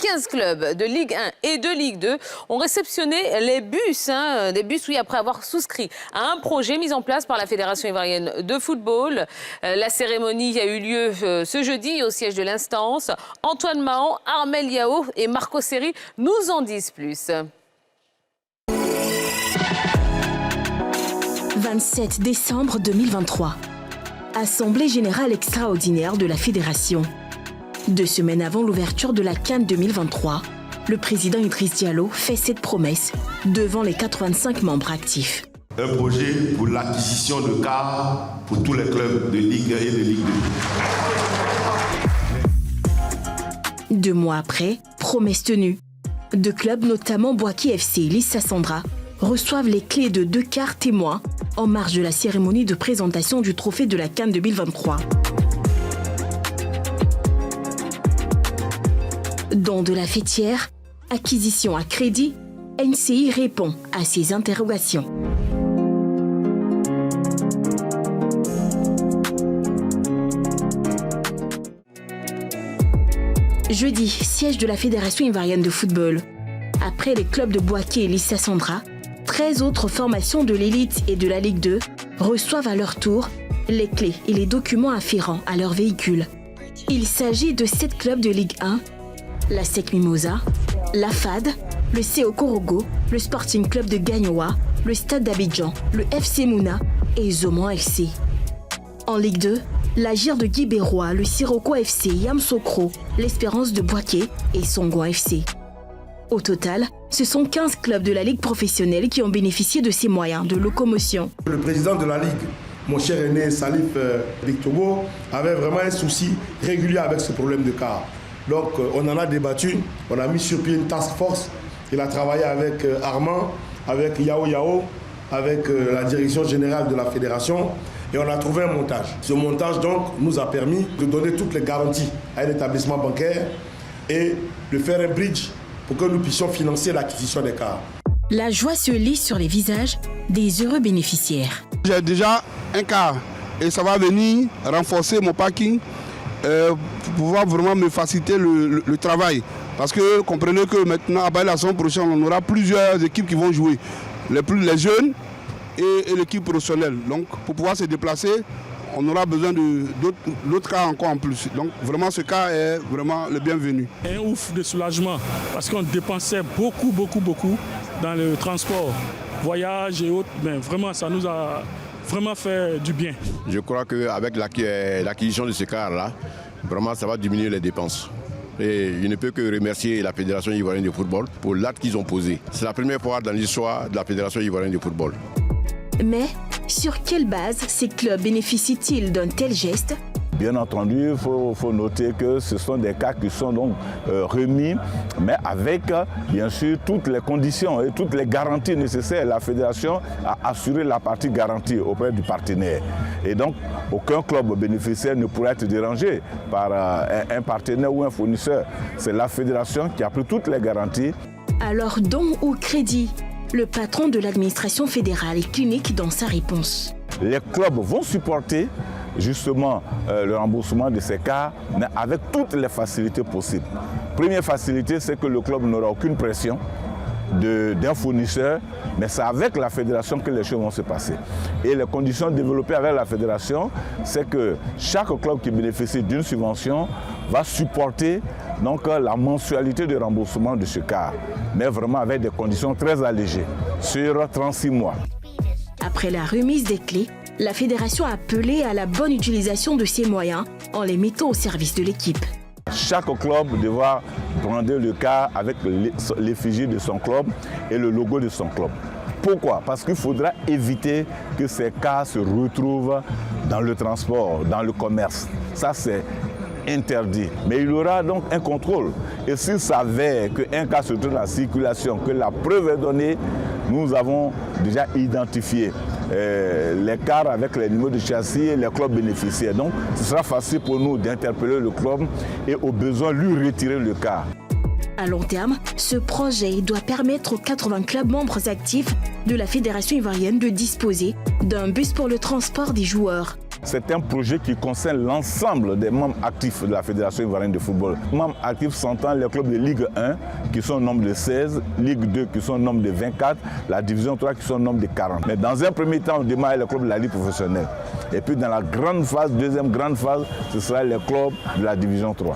15 clubs de Ligue 1 et de Ligue 2 ont réceptionné les bus, des bus, oui, après avoir souscrit à un projet mis en place par la Fédération ivoirienne de football. La cérémonie a eu lieu ce jeudi au siège de l'instance. Antoine Mahon, Armel Yao et Marco Seri nous en disent plus. 27 décembre 2023. Assemblée générale extraordinaire de la Fédération. 2 semaines avant l'ouverture de la CAN 2023, le président Idriss Diallo fait cette promesse devant les 85 membres actifs. Un projet pour l'acquisition de cars pour tous les clubs de Ligue 1 et de Ligue 2. 2 mois après, promesse tenue. 2 clubs, notamment Bouaké FC et Lissa Sandra, reçoivent les clés de 2 cars témoins en marge de la cérémonie de présentation du trophée de la CAN 2023. Don de la fêtière, acquisition à crédit, NCI répond à ces interrogations. Jeudi, siège de la Fédération ivoirienne de football. Après les clubs de Bouaké et Lissa Sandra, 13 autres formations de l'élite et de la Ligue 2 reçoivent à leur tour les clés et les documents afférents à leur véhicule. Il s'agit de 7 clubs de Ligue 1, la SEC Mimosa, la FAD, le CO Korogo, le Sporting Club de Gagnoa, le Stade d'Abidjan, le FC Mouna et Zoman FC. En Ligue 2, la Gire de Guy Bérois, le Sirocco FC, Yamsokro, l'Espérance de Bouaké et Songwan FC. Au total, ce sont 15 clubs de la Ligue professionnelle qui ont bénéficié de ces moyens de locomotion. Le président de la Ligue, mon cher aîné Salif Victogo, avait vraiment un souci régulier avec ce problème de car. Donc on en a débattu, on a mis sur pied une task force. Il a travaillé avec Armand, avec Yao Yao, avec la direction générale de la fédération et on a trouvé un montage. Ce montage donc nous a permis de donner toutes les garanties à un établissement bancaire et de faire un bridge pour que nous puissions financer l'acquisition des cars. La joie se lit sur les visages des heureux bénéficiaires. J'ai déjà un car et ça va venir renforcer mon parking pour pouvoir vraiment me faciliter le travail. Parce que comprenez que maintenant, à la saison prochaine, on aura plusieurs équipes qui vont jouer. Les jeunes et l'équipe professionnelle. Donc pour pouvoir se déplacer, on aura besoin d'autres cas encore en plus. Donc vraiment ce cas est vraiment le bienvenu. Un ouf de soulagement parce qu'on dépensait beaucoup dans le transport, voyage et autres. Mais vraiment ça nous a vraiment fait du bien. Je crois qu'avec l'acquisition de ce car-là, vraiment ça va diminuer les dépenses. Et je ne peux que remercier la Fédération ivoirienne de football pour l'acte qu'ils ont posé. C'est la première fois dans l'histoire de la Fédération ivoirienne de football. Mais sur quelle base ces clubs bénéficient-ils d'un tel geste ? Bien entendu, il faut noter que ce sont des cas qui sont donc remis, mais avec bien sûr toutes les conditions et toutes les garanties nécessaires. La fédération a assuré la partie garantie auprès du partenaire. Et donc, aucun club bénéficiaire ne pourrait être dérangé par un partenaire ou un fournisseur. C'est la fédération qui a pris toutes les garanties. Alors, don ou crédit ? Le patron de l'administration fédérale est clinique dans sa réponse. Les clubs vont supporter justement le remboursement de ces cas, mais avec toutes les facilités possibles. Première facilité, c'est que le club n'aura aucune pression d'un fournisseur, mais c'est avec la fédération que les choses vont se passer. Et les conditions développées avec la fédération, c'est que chaque club qui bénéficie d'une subvention va supporter donc la mensualité de remboursement de ce cas, mais vraiment avec des conditions très allégées, sur 36 mois. Après la remise des clés, la fédération a appelé à la bonne utilisation de ses moyens en les mettant au service de l'équipe. Chaque club devra prendre le cas avec l'effigie de son club et le logo de son club. Pourquoi? Parce qu'il faudra éviter que ces cas se retrouvent dans le transport, dans le commerce. Ça, c'est interdit. Mais il y aura donc un contrôle. Et s'il s'avère qu'un cas se trouve en circulation, que la preuve est donnée, nous avons déjà identifié les cars avec les numéros de châssis et les clubs bénéficiaires. Donc, ce sera facile pour nous d'interpeller le club et au besoin lui retirer le car. À long terme, ce projet doit permettre aux 80 clubs membres actifs de la Fédération ivoirienne de disposer d'un bus pour le transport des joueurs C'est un projet qui concerne l'ensemble des membres actifs de la Fédération ivoirienne de football. Membres actifs s'entend les clubs de Ligue 1 qui sont au nombre de 16, Ligue 2 qui sont au nombre de 24, la Division 3 qui sont au nombre de 40. Mais dans un premier temps, on démarre les clubs de la Ligue professionnelle. Et puis dans la grande phase, deuxième grande phase, ce sera les clubs de la Division 3.